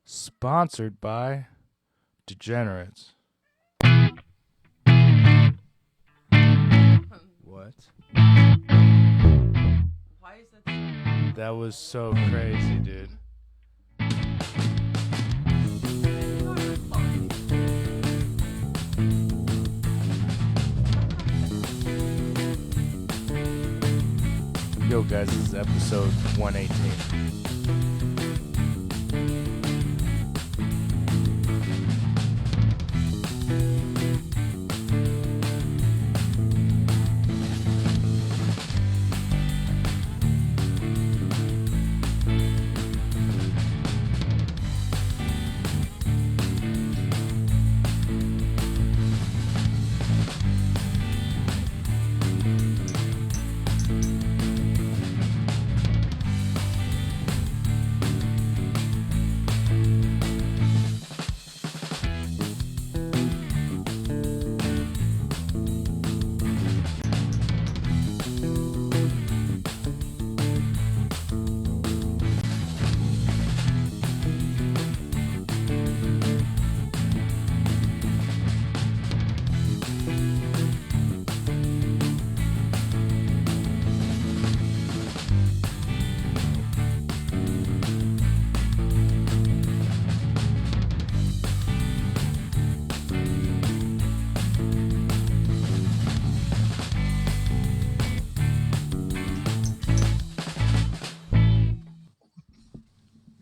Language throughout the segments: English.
Sponsored by Degenerates. What? Why is that? That was so crazy, dude. Yo, guys, this is episode 118.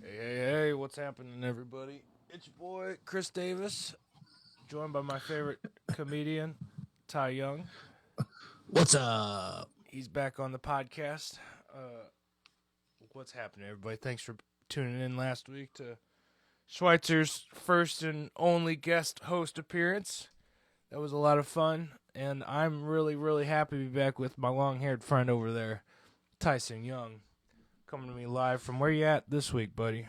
Hey, what's happening, everybody? It's your boy, Chris Davis, joined by my favorite comedian, Ty Young. What's up? He's back on the podcast. What's happening, everybody? Thanks for tuning in last week to Schweitzer's first and only guest host appearance. That was a lot of fun, and I'm really, really happy to be back with my long-haired friend over there, Tyson Young, coming to me live from where you at this week, buddy?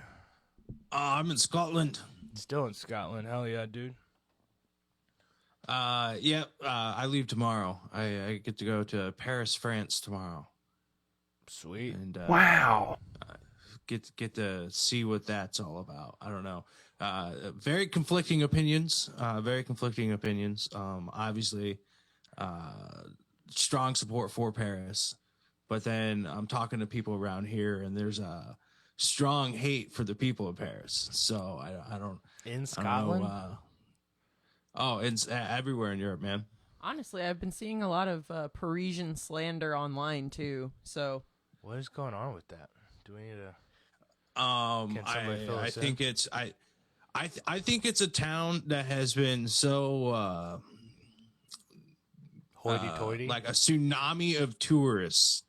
I'm in Scotland. Still in Scotland. Hell yeah, dude. I leave tomorrow. I get to go to Paris, France tomorrow. Sweet. And wow. Get to see what that's all about. I don't know. Very conflicting opinions. Obviously, strong support for Paris, but then I'm talking to people around here, and there's a strong hate for the people of Paris. So I don't. In Scotland? It's everywhere in Europe, man. Honestly, I've been seeing a lot of Parisian slander online too. So What is going on with that? Do we need to? Can somebody fill I us think in? it's I think it's a town that has been so Hoity-toity? like a tsunami of tourists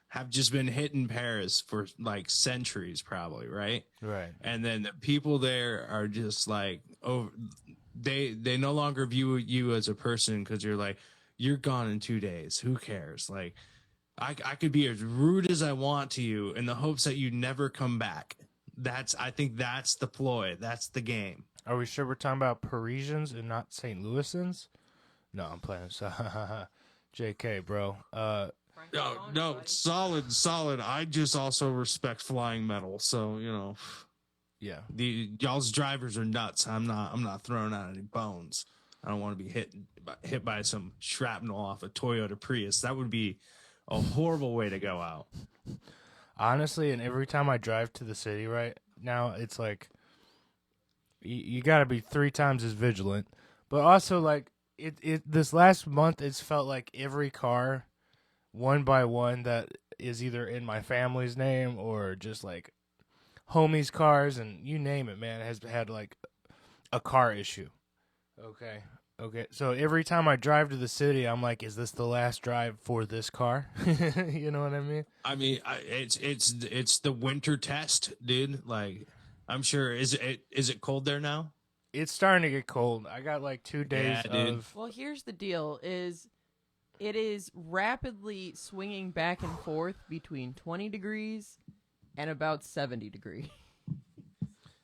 have just been hitting Paris for like centuries, probably, right? Right. And then the people there are just like, oh, they no longer view you as a person because you're gone in 2 days. Who cares? Like, I could be as rude as I want to you in the hopes that you never come back. I think that's the ploy. That's the game. Are we sure we're talking about Parisians and not St. Louisans? No, I'm playing. JK, bro. No, solid. I just also respect flying metal. So, Yeah. Y'all's drivers are nuts. I'm not throwing out any bones. I don't want to be hit by some shrapnel off a Toyota Prius. That would be a horrible way to go out. Honestly, and every time I drive to the city right now, it's like you got to be 3 times as vigilant. But also, like, this last month, it's felt like every car, one by one, that is either in my family's name or just like homies' cars, and you name it, man, has had like a car issue. Okay. So every time I drive to the city, I'm like, is this the last drive for this car? You know what I mean? I mean, it's the winter test, dude. Like, I'm sure. Is it cold there now? It's starting to get cold. I got like 2 days of. Well, here's the deal: it is rapidly swinging back and forth between 20 degrees and about 70 degrees.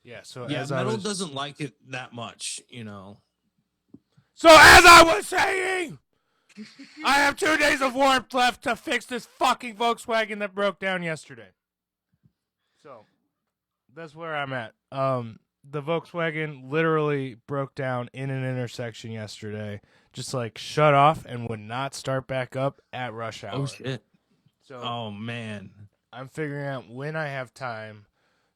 Yeah. So Yeah, as metal doesn't like it that much, So as I was saying, I have 2 days of warmth left to fix this fucking Volkswagen that broke down yesterday. So that's where I'm at. the Volkswagen literally broke down in an intersection yesterday, just like shut off and would not start back up at rush hour. Oh shit. So Oh man. I'm figuring out when I have time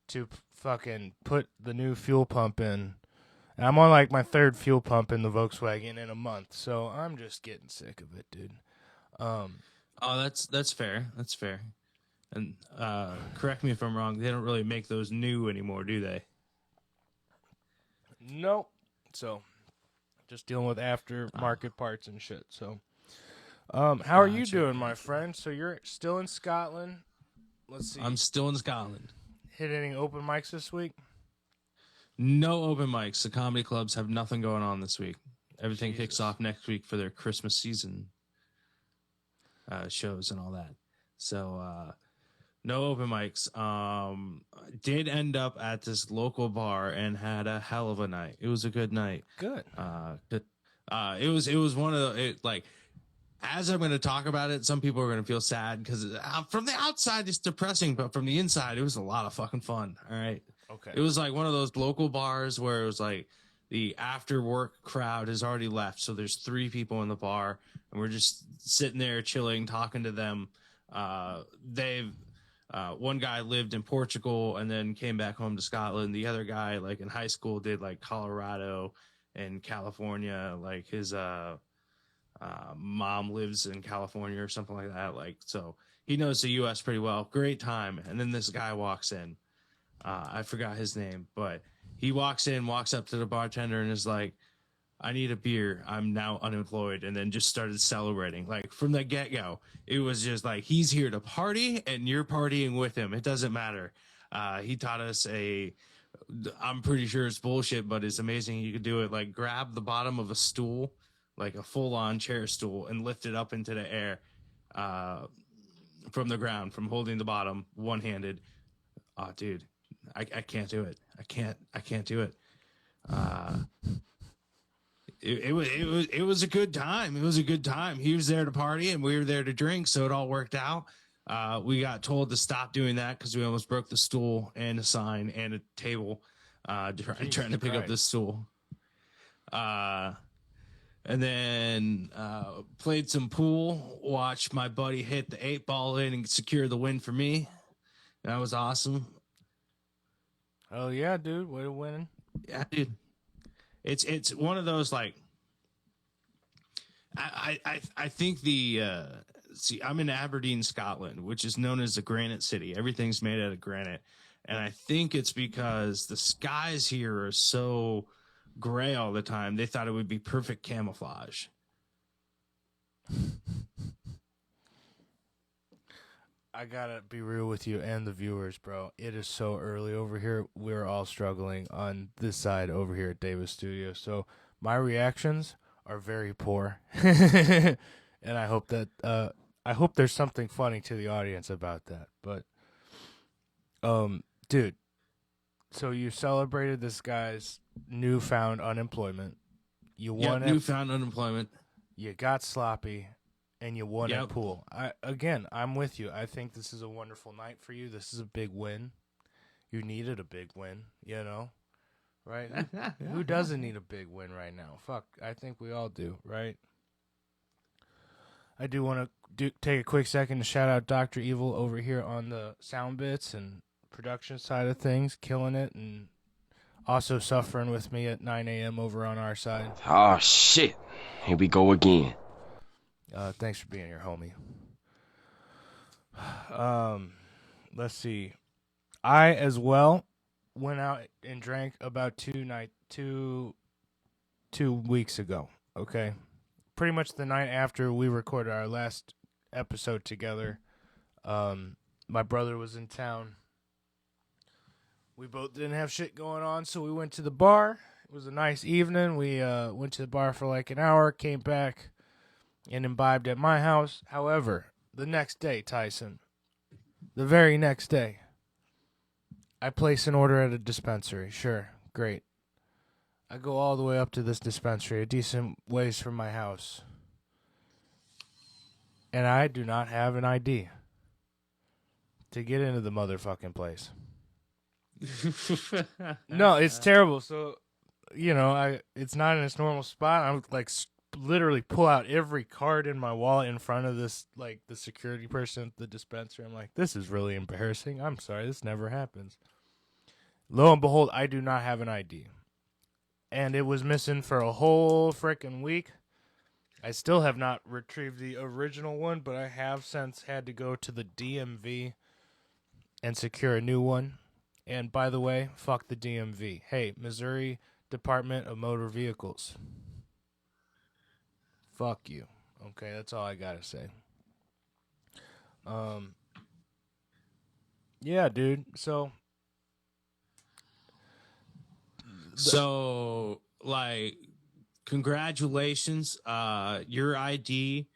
to fucking put the new fuel pump in. And I'm on like my third fuel pump in the Volkswagen in a month, so I'm just getting sick of it, dude. Oh, that's fair. That's fair. And correct me if I'm wrong. They don't really make those new anymore, do they? Nope. So just dealing with aftermarket parts and shit. So, how are you Gotcha, doing, my gotcha. friend? So you're still in Scotland. Let's see. I'm still in Scotland. Hit any open mics this week? No open mics. The comedy clubs have nothing going on this week. Everything Jesus. kicks off next week for their Christmas season shows and all that. So no open mics. Did end up at this local bar and had a hell of a night. It was a good night. Good. It was one of the like. As I'm going to talk about it, some people are going to feel sad because from the outside it's depressing, but from the inside it was a lot of fucking fun. All right. Okay. It was like one of those local bars where it was like the after work crowd has already left. So there's 3 people in the bar and we're just sitting there chilling, talking to them. One guy lived in Portugal and then came back home to Scotland. The other guy, like in high school, did like Colorado and California. Like his, mom lives in California or something like that. Like, so he knows the U.S. pretty well. Great time. And then this guy walks in. I forgot his name, but he walks up to the bartender and is like, I need a beer. I'm now unemployed. And then just started celebrating. Like from the get-go, it was just like, he's here to party and you're partying with him. It doesn't matter. He taught us I'm pretty sure it's bullshit, but it's amazing you could do it. Like grab the bottom of a stool, like a full-on chair stool, and lift it up into the air from the ground, from holding the bottom one-handed. Oh, dude, I can't do it. I can't do it. It was a good time. It was a good time. He was there to party, and we were there to drink, so it all worked out. We got told to stop doing that because we almost broke the stool and a sign and a table trying to pick up this stool. And then played some pool, watched my buddy hit the 8-ball in and secure the win for me. That was awesome. Oh yeah, dude, way to win. Yeah, dude. It's one of those like I think see, I'm in Aberdeen, Scotland, which is known as the Granite City. Everything's made out of granite. And I think it's because the skies here are so gray all the time. They thought it would be perfect camouflage. I gotta be real with you and the viewers, bro. It is so early over here. We're all struggling on this side over here at Davis Studio. So my reactions are very poor. And I hope that I hope there's something funny to the audience about that. But dude, so you celebrated this guy's newfound unemployment. You won newfound unemployment. You got sloppy, and you won Yep. at pool. I'm with you. I think this is a wonderful night for you. This is a big win. You needed a big win, you know, right? Who doesn't need a big win right now? Fuck, I think we all do, right? I do want to take a quick second to shout out Dr. Evil over here on the sound bits and production side of things, killing it, and also suffering with me at 9 a.m. over on our side. Oh, shit. Here we go again. Thanks for being here, homie. Let's see. I, as well, went out and drank about 2 weeks ago, okay? Pretty much the night after we recorded our last episode together. My brother was in town. We both didn't have shit going on, so we went to the bar. It was a nice evening. We went to the bar for like an hour, came back, and imbibed at my house. However, the next day, Tyson, the very next day, I place an order at a dispensary. Sure, great. I go all the way up to this dispensary, a decent ways from my house. And I do not have an ID to get into the motherfucking place. No, it's terrible. So, it's not in its normal spot. I would like literally pull out every card in my wallet in front of this, like the security person at the dispenser. I'm like, this is really embarrassing. I'm sorry, this never happens. Lo and behold, I do not have an ID. And it was missing for a whole freaking week. I still have not retrieved the original one, but I have since had to go to the DMV and secure a new one. And by the way, fuck the DMV. Hey, Missouri Department of Motor Vehicles. Fuck you. Okay, that's all I gotta say. Yeah, dude. So, like, congratulations. Your ID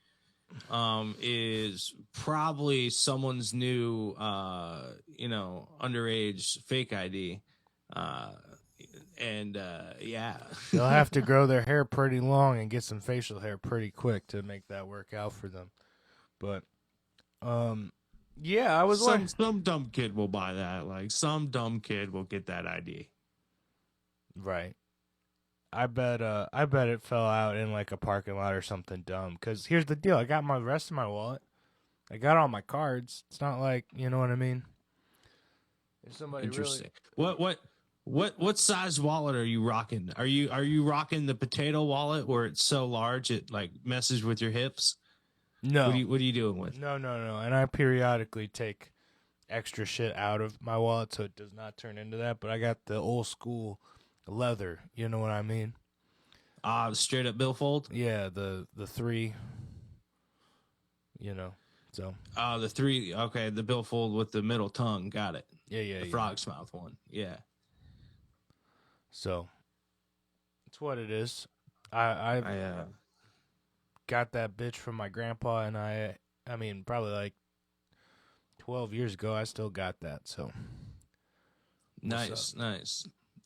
is probably someone's new, underage fake ID. Yeah. they'll have to grow their hair pretty long and get some facial hair pretty quick to make that work out for them. But, yeah, I was some dumb kid will buy that. Like, some dumb kid will get that ID. right. I bet it fell out in like a parking lot or something dumb. Because here's the deal: I got my rest of my wallet, I got all my cards. It's not like, you know what I mean. If somebody Interesting. really, What size wallet are you rocking? Are you rocking the potato wallet where it's so large it like messes with your hips? no, What are you doing with? no, and I periodically take extra shit out of my wallet so it does not turn into that. But I got the old school leather. You know what I mean? Straight up billfold. Yeah, the three. So The three. Okay, the billfold with the middle tongue. Got it. yeah, The frog's mouth one. Yeah. So it's what it is. I got that bitch from my grandpa, and I mean, probably like 12 years ago, I still got that. So nice.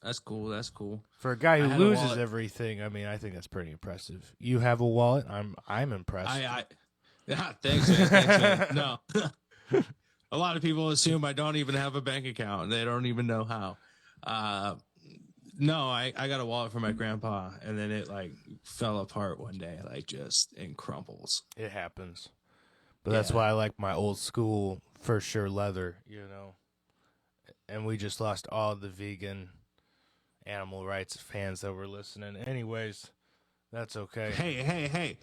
That's cool. for a guy I who had a loses wallet. everything, I mean, I think that's pretty impressive. You have a wallet. I'm impressed. Yeah, thanks, man. No. A lot of people assume I don't even have a bank account. They don't even know how. No, I got a wallet from my grandpa, and then it like fell apart one day, like just in crumbles. It happens, but that's why I like my old school for sure leather. And we just lost all the vegan animal rights fans that were listening. Anyways, that's okay. Hey.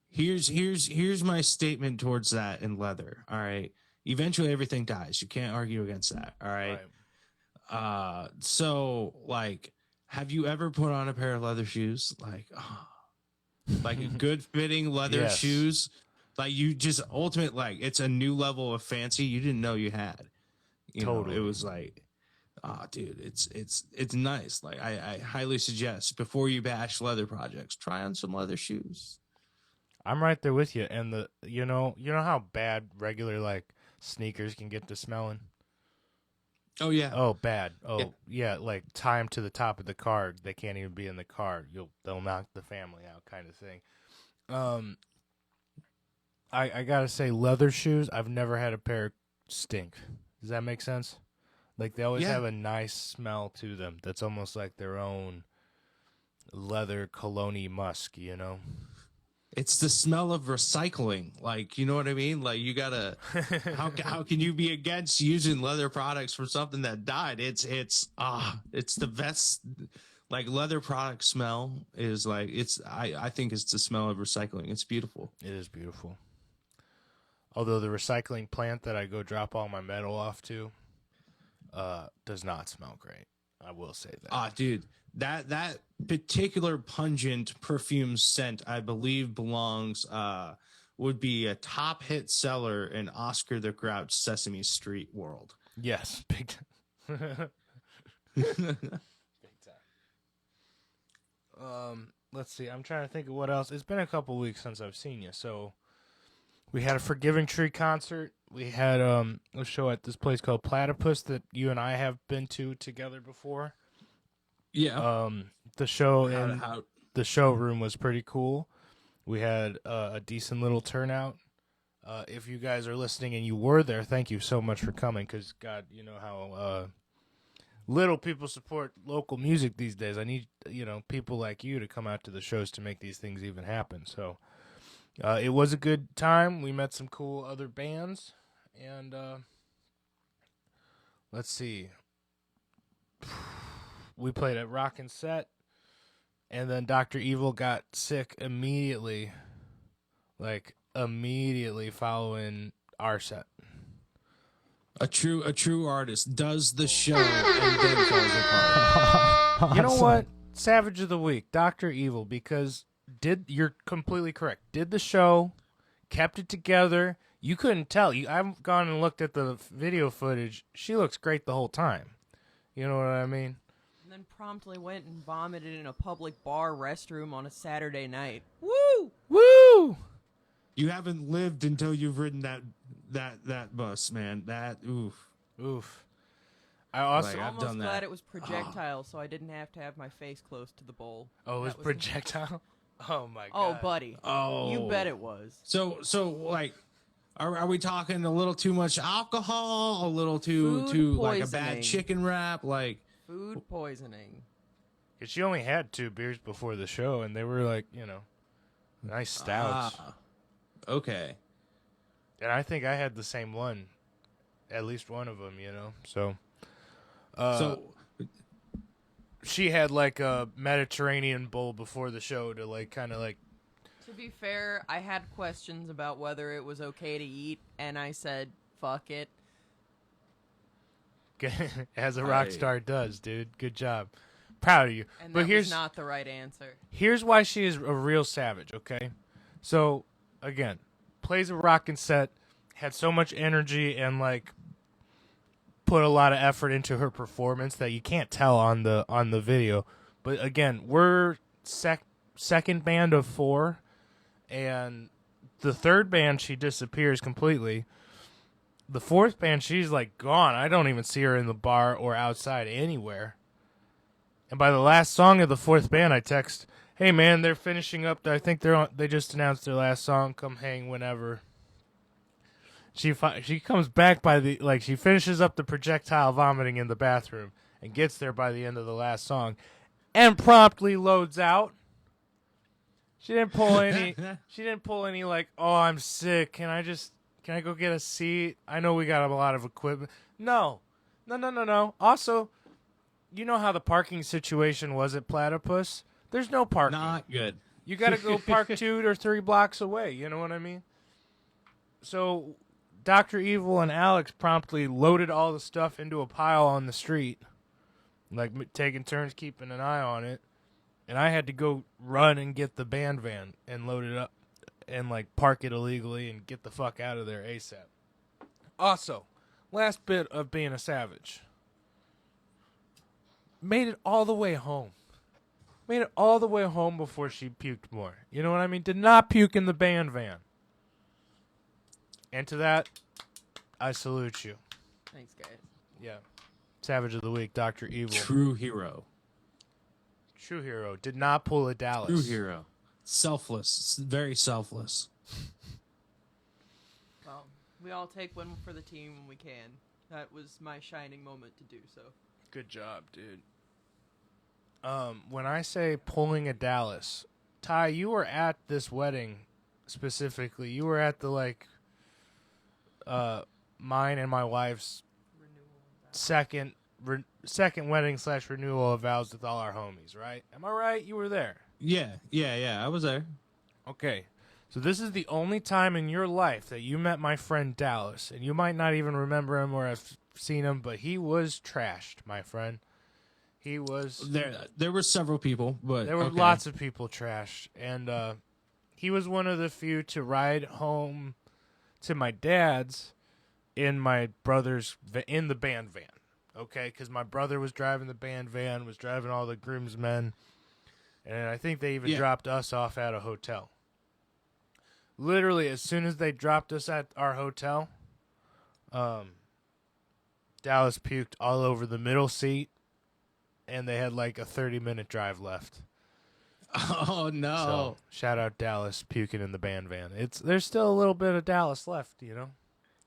Here's my statement towards that in leather. All right. Eventually everything dies. You can't argue against that. All right. So like, have you ever put on a pair of leather shoes? Like good fitting leather Yes. shoes? Like you just ultimate, like it's a new level of fancy you didn't know you had. Totally. It was like, dude, it's nice. Like I highly suggest before you bash leather projects, try on some leather shoes. I'm right there with you. And you know how bad regular like sneakers can get to smelling. Oh yeah. Oh, bad. Oh yeah, like tie them to the top of the car. They can't even be in the car. They'll knock the family out, kind of thing. I gotta say, leather shoes. I've never had a pair stink. Does that make sense? Like they always have a nice smell to them. That's almost like their own leather cologne musk. It's the smell of recycling. Like, you know what I mean? Like you gotta, how can you be against using leather products for something that died? It's the best, like leather product smell is like, I think it's the smell of recycling. It's beautiful. It is beautiful. Although the recycling plant that I go drop all my metal off to, does not smell great. I will say that. Dude, that particular pungent perfume scent, I believe belongs, would be a top hit seller in Oscar the Grouch Sesame Street world. Yes, big time. Big time. Let's see. I'm trying to think of what else. It's been a couple weeks since I've seen you. So we had a Forgiving Tree concert. We had a show at this place called Platypus that you and I have been to together before. Yeah. The show in How- the showroom was pretty cool. We had a decent little turnout. If you guys are listening and you were there, thank you so much for coming. Because God, you know how little people support local music these days. I need, people like you to come out to the shows to make these things even happen. So it was a good time. We met some cool other bands, and let's see. We played at Rockin' Set, and then Dr. Evil got sick immediately, following our set. A true artist does the show and then falls apart. You know what? Savage of the Week, Dr. Evil, because you're completely correct. Did the show, kept it together. You couldn't tell. I've gone and looked at the video footage. She looks great the whole time. You know what I mean? And then promptly went and vomited in a public bar restroom on a Saturday night. Woo! Woo! You haven't lived until you've ridden that bus, man. That Oof. I also Like, I'm I've almost done glad that. it was projectile, so I didn't have to have my face close to the bowl. Oh, it was That projectile? Oh my Oh, god. buddy. Oh. You bet it was. So like, are we talking a little too much alcohol? A little too Food like a poisoning. bad chicken wrap? Like, Food poisoning. 'Cause she only had 2 beers before the show, and they were nice stouts. Okay. And I think I had the same one, at least one of them, So, So she had a Mediterranean bowl before the show to kind of To be fair, I had questions about whether it was okay to eat, and I said, fuck it. as a rock star does, dude. Good job. Proud of you. And But that here's was not the right answer. here's why she is a real savage, okay? So, again, plays a rockin' set, had so much energy and put a lot of effort into her performance that you can't tell on the video. But again, we're second band of 4, and the third band she disappears completely. The fourth band, she's gone. I don't even see her in the bar or outside anywhere. And by the last song of the fourth band, I text, "Hey man, they're finishing up. I think they just announced their last song. Come hang whenever." She comes back she finishes up the projectile vomiting in the bathroom and gets there by the end of the last song, and promptly loads out. She didn't pull any. Oh, I'm sick. Can I go get a seat? I know we got a lot of equipment. No. Also, you know how the parking situation was at Platypus? There's no parking. not good. You got to go park 2 or 3 blocks away. You know what I mean? So, Dr. Evil and Alex promptly loaded all the stuff into a pile on the street, taking turns keeping an eye on it. And I had to go run and get the band van and load it up and park it illegally and get the fuck out of there ASAP. Also, last bit of being a savage. Made it all the way home. Made it all the way home before she puked more. You know what I mean? Did not puke in the band van. And to that, I salute you. Thanks, guys. Yeah. Savage of the Week, Dr. Evil. True hero. True hero. Did not pull a Dallas. True hero. Selfless. Very selfless. Well, we all take one for the team when we can. That was my shining moment to do so. Good job, dude. When I say pulling a Dallas, Ty, you were at this wedding specifically. You were at the mine and my wife's second wedding / renewal of vows with all our homies, right? Am I right? You were there. Yeah. I was there. Okay. So this is the only time in your life that you met my friend Dallas, and you might not even remember him or have seen him, but he was trashed, my friend. He was There were several people, but there were okay. lots of people trashed, and he was one of the few to ride home to my dad's in my brother's in the band van. Okay, because my brother was driving the band van, was driving all the groomsmen, and I think they even dropped us off at a hotel. Literally, as soon as they dropped us at our hotel, Dallas puked all over the middle seat, and they had a 30-minute drive left. Oh no! So, shout out Dallas puking in the band van. There's still a little bit of Dallas left,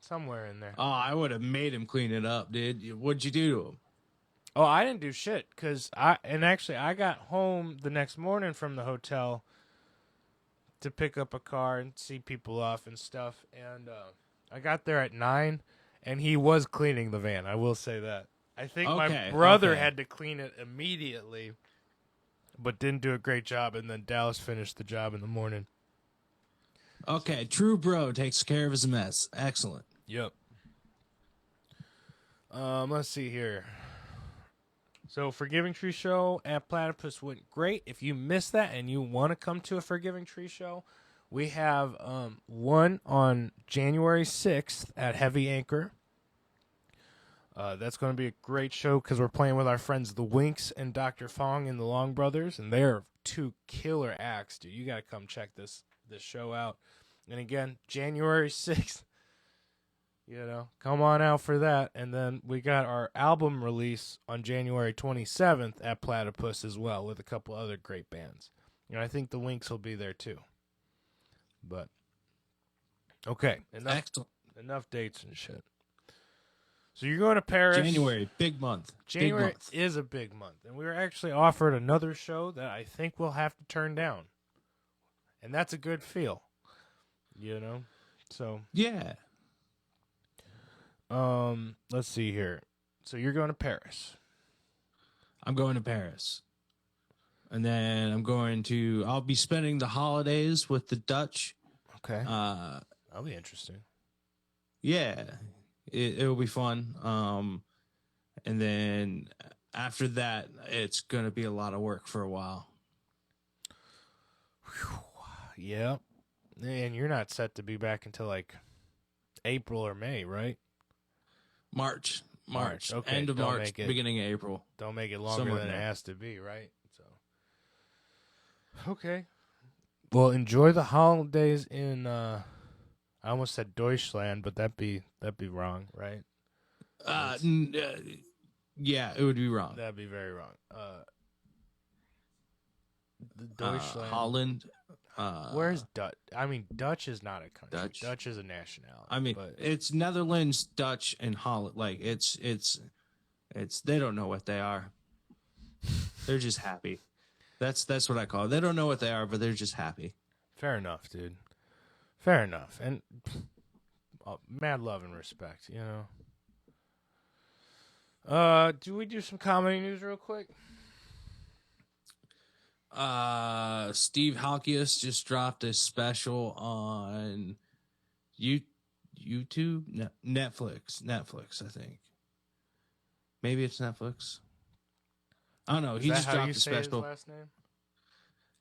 somewhere in there. Oh, I would have made him clean it up, dude. What'd you do to him? Oh, I didn't do shit because I got home the next morning from the hotel to pick up a car and see people off and stuff, and I got there at 9, and he was cleaning the van. I will say that. I think my Okay, brother okay. had to clean it immediately, but didn't do a great job, and then Dallas finished the job in the morning. Okay, true bro takes care of his mess. Excellent. Yep. Let's see here. So, Forgiving Tree Show at Platypus went great. If you missed that and you want to come to a Forgiving Tree Show, we have one on January 6th at Heavy Anchor. That's going to be a great show because we're playing with our friends The Winks and Dr. Fong and the Long Brothers, and they're two killer acts, dude. You got to come check this show out. And again, January 6th. You know, come on out for that. And then we got our album release on January 27th at Platypus as well with a couple other great bands. You know, I think the Winks will be there too. But, okay, enough dates and shit. So you're going to Paris. January, big month. January Big month. is a big month. And we were actually offered another show that I think we'll have to turn down. And that's a good feel. You know? So. Yeah. Let's see here. So you're going to Paris. I'm going to Paris. And then I'll be spending the holidays with the Dutch. Okay. That'll be interesting. Yeah. It'll be fun. And then after that, it's going to be a lot of work for a while. Yeah. And you're not set to be back until like April or May, right? March. Okay. End of March, beginning of April. Don't make it longer Somewhere than it there. has to be, right? So. Okay. Well, enjoy the holidays in I almost said Deutschland, but that'd be wrong, right? Yeah, it would be wrong. That'd be very wrong. The Deutschland. Holland. Where's Dutch? I mean, Dutch is not a country. Dutch? Dutch is a nationality. I mean, but it's Netherlands, Dutch, and Holland. Like it's they don't know what they are. They're just happy. That's what I call it. They don't know what they are, but they're just happy. fair enough, dude. Fair enough. And mad love and respect, you know. Do we do some comedy news real quick? Steve Halkias just dropped a special on YouTube, Netflix, I think. Maybe it's Netflix. I don't know. Is He that just how dropped you a say his special. last name?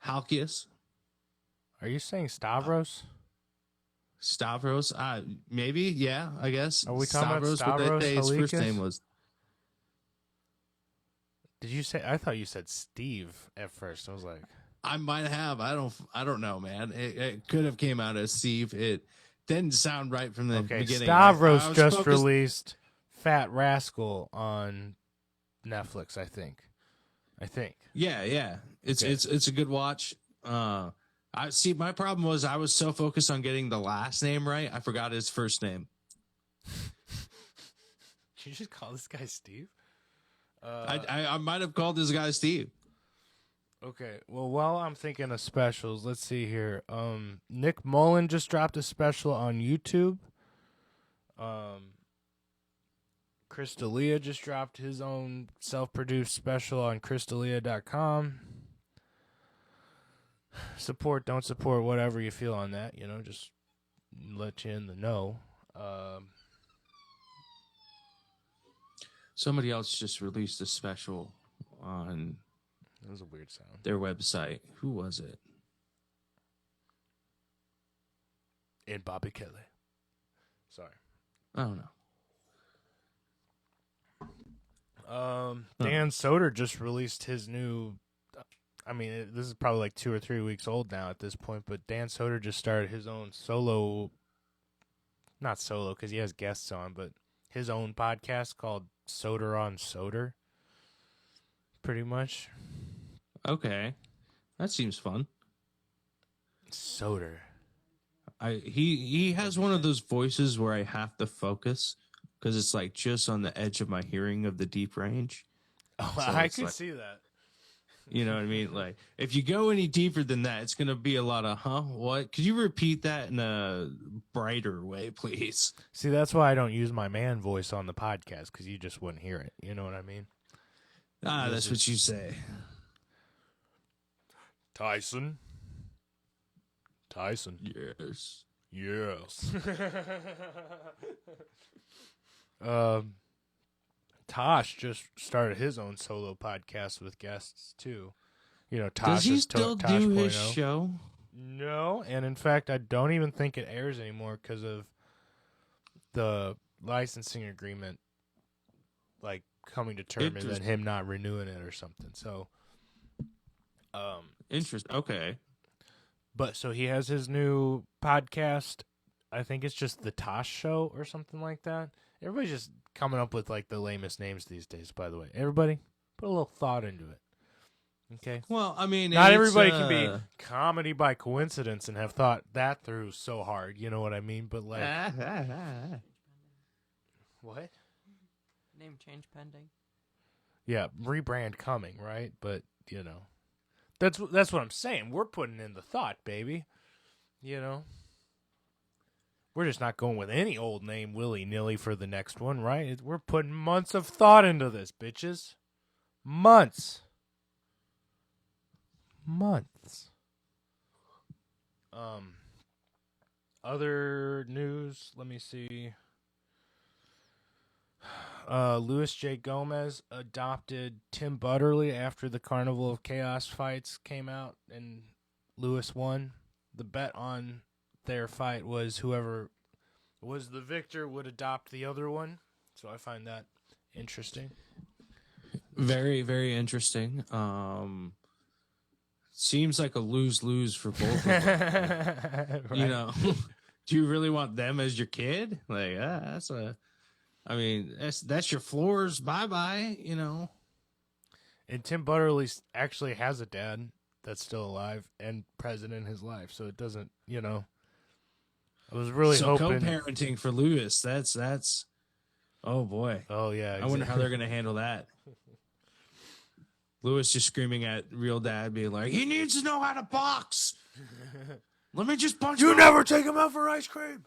Halkias, Are you saying Stavros? Stavros. Maybe, yeah. I guess. Are we talking about Stavros? What Stavros did they say his first Halkias? name was? Did you say? I thought you said Steve at first. I was like, I might have. I don't know, man. It could have came out as Steve. It didn't sound right from the okay. beginning. Stavros I was just focused- released Fat Rascal on Netflix. I think. Yeah. It's Okay. it's a good watch. I see. My problem was I was so focused on getting the last name right, I forgot his first name. Did you just call this guy Steve? I might have called this guy Steve. Okay, well, while I'm thinking of specials, let's see here. Nick Mullen just dropped a special on YouTube. Chris D'Elia just dropped his own self-produced special on chrisdelia.com. Support, don't support, whatever you feel on that, you know, just let you in the know. Somebody else just released a special on That was a weird sound. their website. Who was it? And Bobby Kelly. Sorry. I don't know. Dan Soder just released his new. I mean, this is probably like 2 or 3 weeks old now at this point, but Dan Soder just started his own solo. Not solo because he has guests on, but his own podcast called Soder on Soder. Pretty much. Okay, that seems fun. Soder. He has one of those voices where I have to focus because it's like just on the edge of my hearing of the deep range. Oh, So I it's could like, see that. you know what I mean? Like, if you go any deeper than that, it's gonna be a lot of what? Could you repeat that in a brighter way, please? See, that's why I don't use my man voice on the podcast, because you just wouldn't hear it. You know what I mean? That's what you say. Tyson. Yes. Yes. Tosh just started his own solo podcast with guests too. You know, Tosh Does he is still Tosh do his 0.0. show? No, and in fact, I don't even think it airs anymore because of the licensing agreement, like coming to term and then him not renewing it or something. So, Interesting. Okay. but so he has his new podcast. I think it's just the Tosh Show or something like that. Everybody's just coming up with like the lamest names these days, by the way. Everybody put a little thought into it. Okay? Well, I mean, Not everybody can be comedy by coincidence and have thought that through so hard. You know what I mean? But like, what? Name change pending. Yeah, rebrand coming, right? But, you know, that's what I'm saying. We're putting in the thought, baby. You know? We're just not going with any old name willy-nilly for the next one, right? We're putting months of thought into this, bitches. Months. Other news, let me see. Louis J. Gomez adopted Tim Butterly after the Carnival of Chaos fights came out, and Louis won. The bet on their fight was whoever was the victor would adopt the other one. So I find that interesting. Very, very interesting. Seems like a lose-lose for both of them. Right. You know, do you really want them as your kid? Like, that's your floors. Bye-bye, you know. And Tim Butterly actually has a dad that's still alive and present in his life. So it doesn't, you know. I was really hoping. Co-parenting for Lewis, that's oh boy. Oh, yeah. Exactly. I wonder how they're going to handle that. Lewis just screaming at real dad, being like, he needs to know how to box. Let me just punch him. You never take him out for ice cream.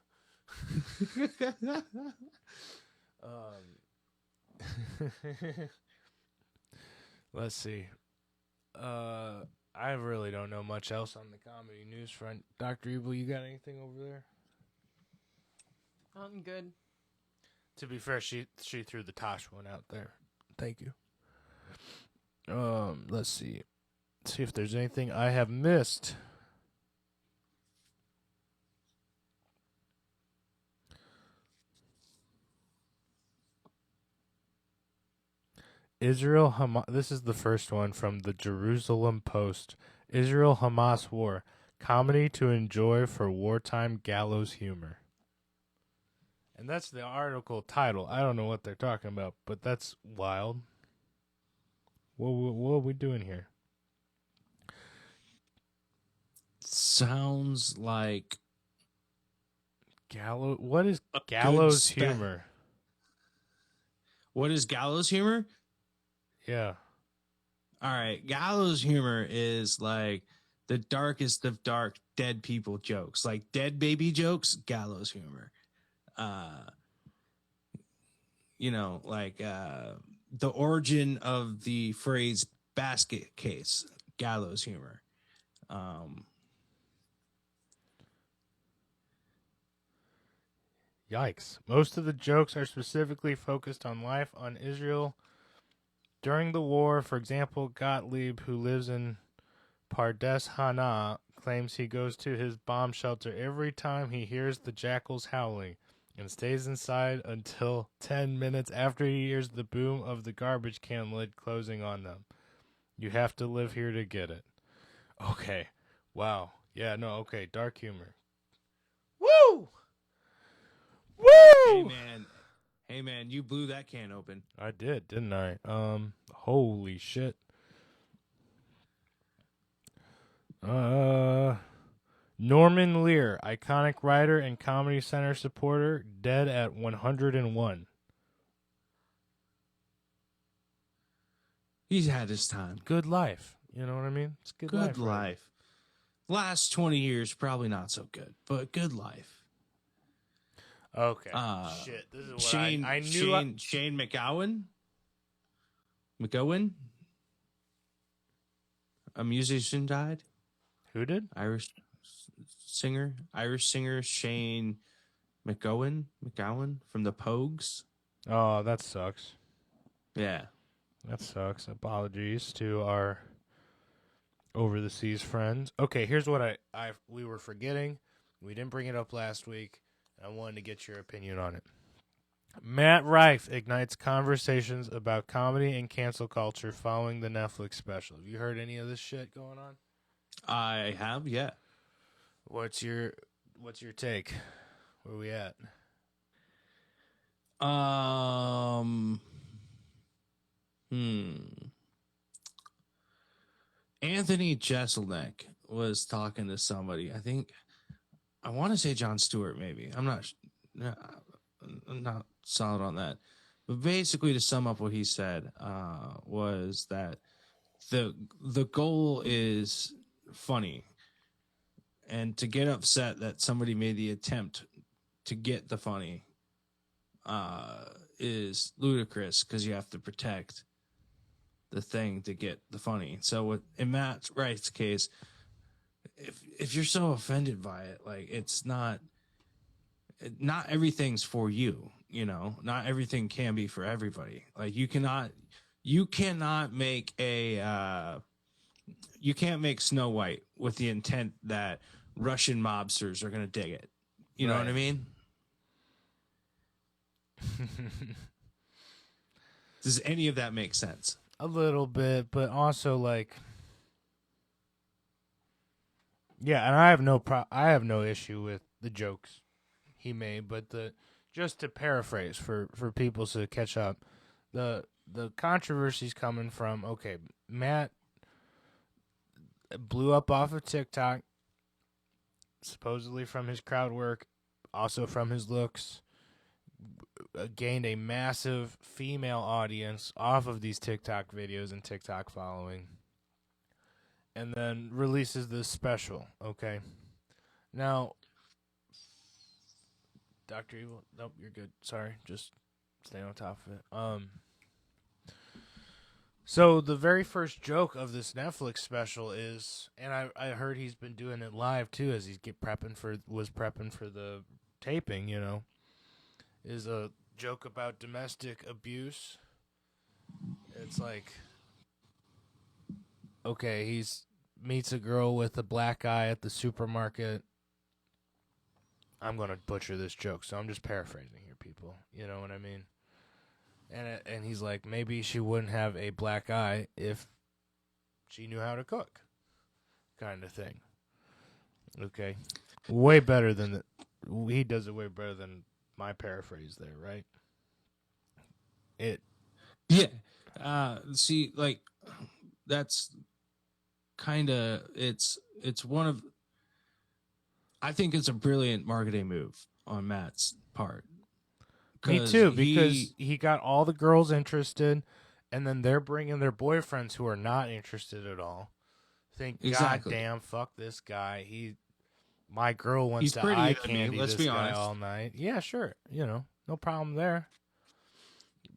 Let's see. I really don't know much else on the comedy news front. Dr. Evil, you got anything over there? I'm good. To be fair, she threw the Tosh one out there. Thank you. Let's see. See if there's anything I have missed. Israel Hamas. This is the first one from the Jerusalem Post. Israel Hamas war. Comedy to enjoy for wartime gallows humor. And that's the article title. I don't know what they're talking about, but that's wild. What are we doing here? Sounds like Gallows. What is gallows humor? What is gallows humor? Yeah. All right, gallows humor is like the darkest of dark dead people jokes, like dead baby jokes. Gallows humor. You know, like the origin of the phrase basket case, gallows humor. Yikes. Most of the jokes are specifically focused on life on Israel during the war. For example, Gottlieb, who lives in Pardes Hana, claims he goes to his bomb shelter every time he hears the jackals howling and stays inside until 10 minutes after he hears the boom of the garbage can lid closing on them. You have to live here to get it. Okay. Wow. Yeah, no, okay. Dark humor. Woo! Woo! Hey man, you blew that can open. I did, didn't I? Holy shit. Norman Lear, iconic writer and Comedy Center supporter, dead at 101. He's had his time. Good life. You know what I mean? It's good life. Good right? life. Last 20 years, probably not so good, but good life. Okay. Shit. This is what Shane, I knew. Shane McGowan? McGowan? A musician died? Who did? Irish singer Shane McGowan from the Pogues. Oh, that sucks. Yeah. That sucks. Apologies to our over the seas friends. Okay, here's what we were forgetting. We didn't bring it up last week. I wanted to get your opinion on it. Matt Rife ignites conversations about comedy and cancel culture following the Netflix special. Have you heard any of this shit going on? I have, yeah. What's your take? Where we at? Anthony Jeselnik was talking to somebody. I want to say Jon Stewart, maybe. I'm not solid on that. But basically, to sum up what he said, was that the goal is funny, and to get upset that somebody made the attempt to get the funny is ludicrous, because you have to protect the thing to get the funny. So in Matt Wright's case, if you're so offended by it, like, it's not everything's for you, you know. Not everything can be for everybody. Like, you cannot make you can't make Snow White with the intent that Russian mobsters are going to dig it. You know what I mean? Does any of that make sense? A little bit, but also, like, yeah, and I have no issue with the jokes he made, but just to paraphrase for people to catch up, the controversy's coming from, okay, Matt blew up off of TikTok, supposedly from his crowd work, also from his looks, gained a massive female audience off of these TikTok videos and TikTok following, and then releases this special. Okay, now, Dr. Evil, nope, you're good. Sorry, just stay on top of it. So the very first joke of this Netflix special is, and I heard he's been doing it live too, as he's prepping for the taping, you know, is a joke about domestic abuse. It's like, okay, he's meets a girl with a black eye at the supermarket. I'm gonna butcher this joke, so I'm just paraphrasing here, people. You know what I mean? And he's like, maybe she wouldn't have a black eye if she knew how to cook, kind of thing. Okay, way better than he does it way better than my paraphrase there, right? Yeah. See, like, that's kind of, it's one of, I think it's a brilliant marketing move on Matt's part. Me too, because he got all the girls interested, and then they're bringing their boyfriends who are not interested at all. Think, exactly. God damn, fuck this guy. My girl wants He's to prettier eye than me, candy let's this be guy honest. all night. Yeah, sure. You know, no problem there.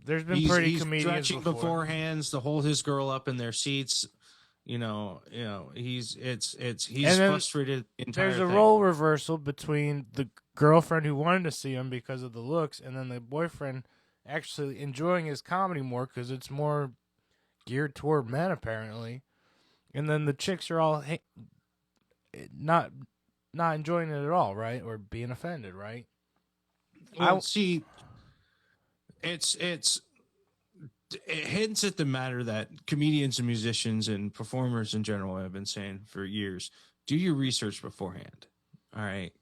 There's been he's comedians stretching beforehand to hold his girl up in their seats. You know, he's frustrated. The entire there's a thing. role reversal between the girlfriend who wanted to see him because of the looks, and then the boyfriend actually enjoying his comedy more because it's more geared toward men, apparently. And then the chicks are all not enjoying it at all, right? Or being offended, right? Well, see, it hints at the matter that comedians and musicians and performers in general have been saying for years: do your research beforehand. All right.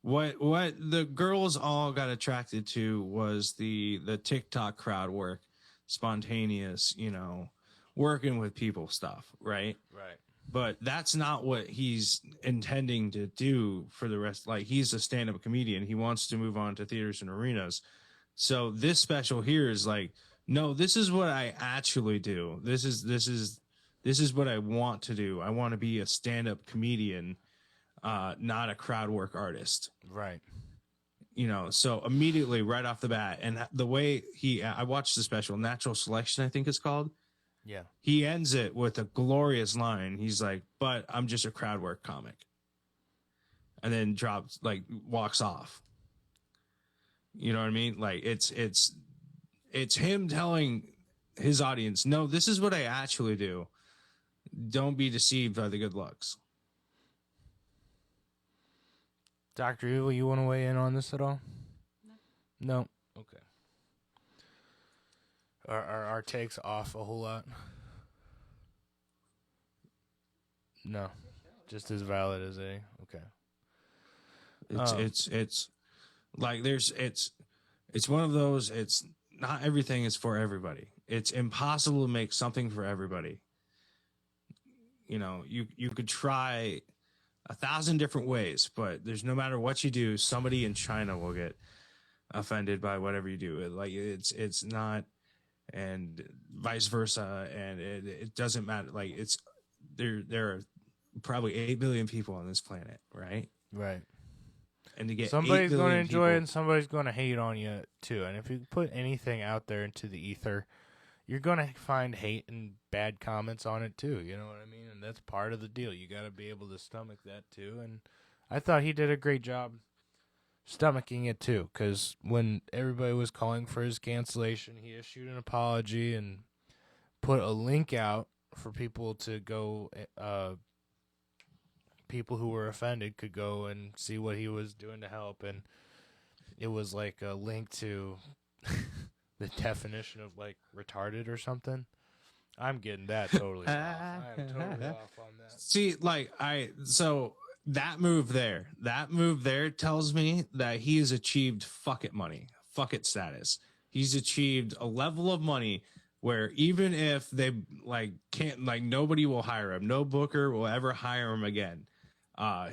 What the girls all got attracted to was the TikTok crowd work, spontaneous, you know, working with people stuff, right? Right. But that's not what he's intending to do for the rest. Like, he's a stand-up comedian. He wants to move on to theaters and arenas. So this special here is like No, this is what I actually do. This is what I want to do. I want to be a stand-up comedian, not a crowd work artist. Right. So immediately right off the bat, and the way I watched the special Natural Selection, I think it's called. Yeah. He ends it with a glorious line. He's like, "But I'm just a crowd work comic," and then walks off. You know what I mean? Like it's him telling his audience, "No, this is what I actually do. Don't be deceived by the good looks." Dr. Evil, you want to weigh in on this at all? No. Okay. Are our takes off a whole lot? No. Just as valid as a. Okay. It's like it's one of those. It's not everything is for everybody. It's impossible to make something for everybody. You could try 1,000 different ways, but there's no matter what you do, somebody in China will get offended by whatever you do. It's not, and vice versa, and it doesn't matter. Like there are probably 8 billion people on this planet, right? Right. And to get somebody's going to enjoy it, and people, somebody's going to hate on you too. And if you put anything out there into the ether, you're going to find hate and bad comments on it too. You know what I mean? And that's part of the deal. You got to be able to stomach that too. And I thought he did a great job stomaching it too, because when everybody was calling for his cancellation, he issued an apology and put a link out for people to go. People who were offended could go and see what he was doing to help, and it was like a link to the definition of like retarded or something. I'm getting that totally off. I am totally off on that. See, so that move there tells me that he has achieved fuck it money, fuck it status. He's achieved a level of money where even if they can't, nobody will hire him, no booker will ever hire him again.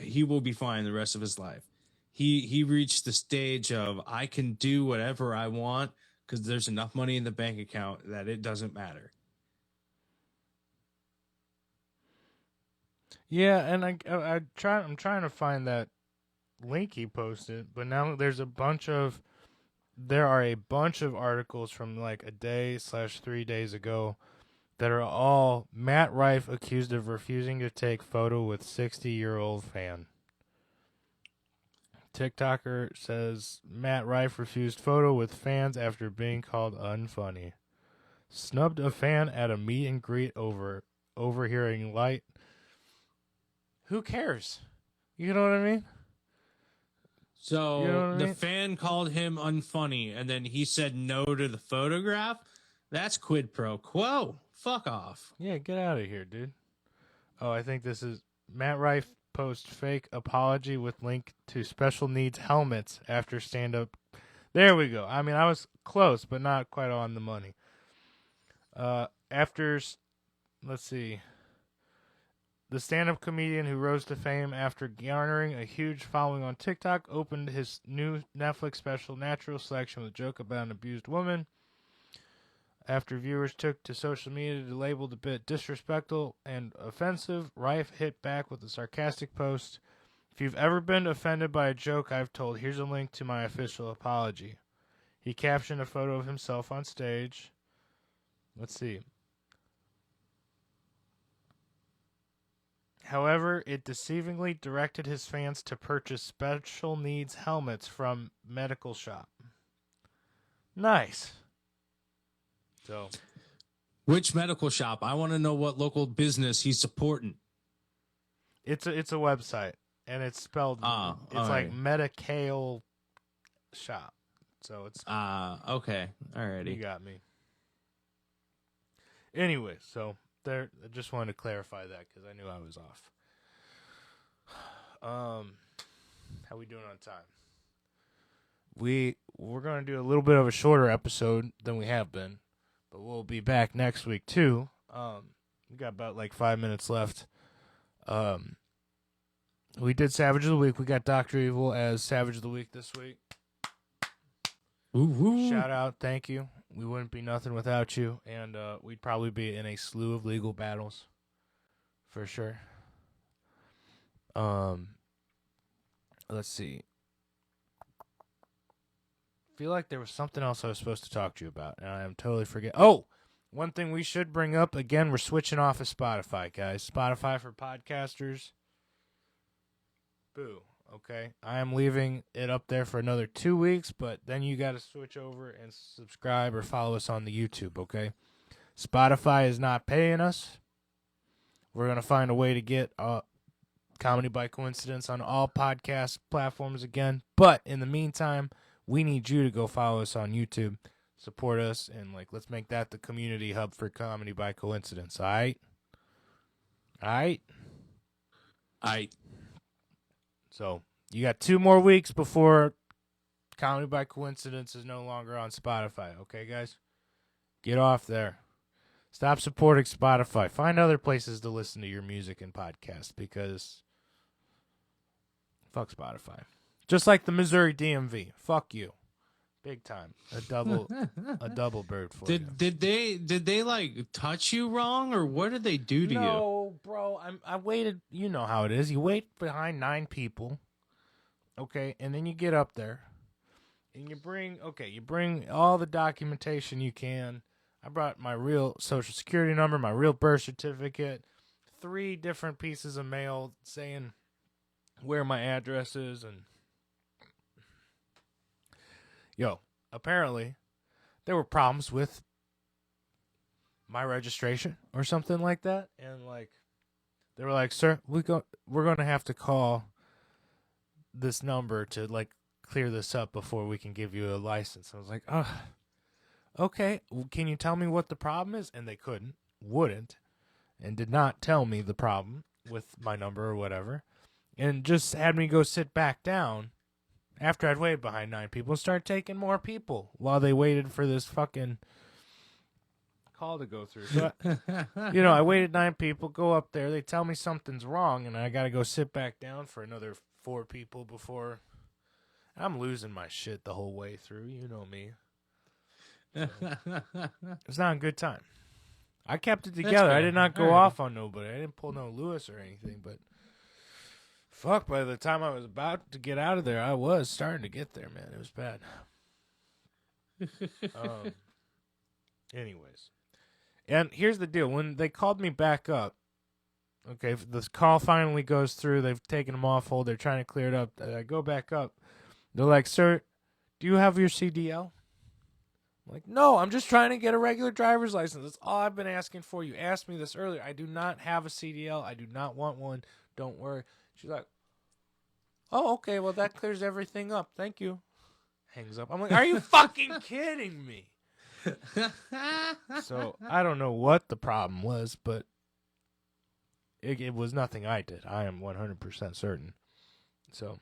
He will be fine the rest of his life. He reached the stage of I can do whatever I want because there's enough money in the bank account that it doesn't matter. Yeah, and I'm trying to find that link he posted, but now there are a bunch of articles from like a day / 3 days ago that are all Matt Rife accused of refusing to take photo with 60-year-old fan. TikToker says Matt Rife refused photo with fans after being called unfunny. Snubbed a fan at a meet and greet over overhearing light. Who cares? You know what I mean? So You know what I the mean? fan called him unfunny, and then he said no to the photograph. That's quid pro quo. Fuck off. Yeah, get out of here, dude. Oh, I think this is Matt Rife post fake apology with link to special needs helmets after stand-up. There we go. I mean, I was close, but not quite on the money. Let's see. The stand-up comedian who rose to fame after garnering a huge following on TikTok opened his new Netflix special, Natural Selection, with a joke about an abused woman. After viewers took to social media to label the bit disrespectful and offensive, Rife hit back with a sarcastic post. If you've ever been offended by a joke I've told, here's a link to my official apology. He captioned a photo of himself on stage. Let's see. However, it deceivingly directed his fans to purchase special needs helmets from Medical Shop. Nice. So, Which medical shop? I want to know what local business he's supporting. it's a website, and it's spelled. It's like right. Medicale Shop. So it's. Okay, alrighty. You got me. Anyway, so there. I just wanted to clarify that because I knew I was off. How we doing on time? We're gonna do a little bit of a shorter episode than we have been. But we'll be back next week, too. We got about, 5 minutes left. We did Savage of the Week. We got Dr. Evil as Savage of the Week this week. Woo-woo. Shout out. Thank you. We wouldn't be nothing without you, and we'd probably be in a slew of legal battles, for sure. Let's see. I feel like there was something else I was supposed to talk to you about, and I am totally forget. Oh, one thing we should bring up again. We're switching off of Spotify, guys. Spotify for podcasters. Boo. Okay, I am leaving it up there for another 2 weeks, but then you got to switch over and subscribe or follow us on the YouTube. Okay, Spotify is not paying us. We're gonna find a way to get Comedy by Coincidence on all podcast platforms again. But in the meantime, we need you to go follow us on YouTube, support us, and let's make that the community hub for Comedy by Coincidence. All right. So you got 2 more weeks before Comedy by Coincidence is no longer on Spotify. Okay, guys? Get off there. Stop supporting Spotify. Find other places to listen to your music and podcast because fuck Spotify. Just like the Missouri DMV. Fuck you. Big time. A double bird for you. Did they touch you wrong, or what did they do to you? No, bro. I waited. You know how it is. You wait behind 9 people, okay, and then you get up there, and you bring all the documentation you can. I brought my real social security number, my real birth certificate, 3 different pieces of mail saying where my address is, and apparently there were problems with my registration or something like that, and they were like, "Sir, we're going to have to call this number to clear this up before we can give you a license." I was like, "Oh, okay. Well, can you tell me what the problem is?" And they wouldn't, and did not tell me the problem with my number or whatever, and just had me go sit back down after I'd waited behind 9 people and start taking more people while they waited for this fucking call to go through. So, I waited 9 people, go up there, they tell me something's wrong, and I got to go sit back down for another 4 people before. I'm losing my shit the whole way through. You know me. So, it's not a good time. I kept it together. I did not go off on nobody. I didn't pull no Lewis or anything, but fuck, by the time I was about to get out of there, I was starting to get there, man. It was bad. Anyways. And here's the deal. When they called me back up, okay, this call finally goes through. They've taken them off hold. They're trying to clear it up. I go back up. They're like, "Sir, do you have your CDL?" I'm like, "No, I'm just trying to get a regular driver's license. That's all I've been asking for. You asked me this earlier. I do not have a CDL. I do not want one. Don't worry." She's like, "Oh, okay, well, that clears everything up. Thank you." Hangs up. I'm like, "Are you fucking kidding me?" So, I don't know what the problem was, but it was nothing I did. I am 100% certain. So,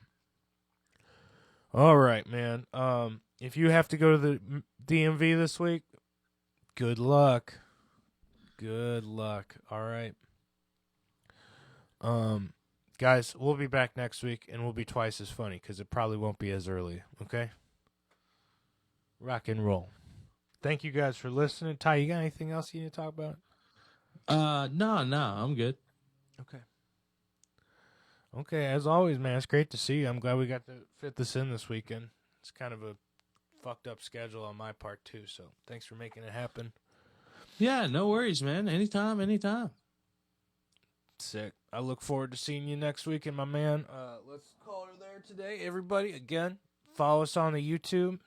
all right, man. If you have to go to the DMV this week, good luck. Good luck. All right. Guys, we'll be back next week, and we'll be twice as funny because it probably won't be as early, okay? Rock and roll. Thank you guys for listening. Ty, you got anything else you need to talk about? No, I'm good. Okay. Okay, as always, man, it's great to see you. I'm glad we got to fit this in this weekend. It's kind of a fucked up schedule on my part, too, so thanks for making it happen. Yeah, no worries, man. Anytime. Sick. I look forward to seeing you next weekend, my man. Let's call her there today. Everybody, again, follow us on the YouTube.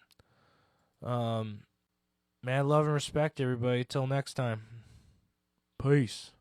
Mad love and respect, everybody. Till next time. Peace.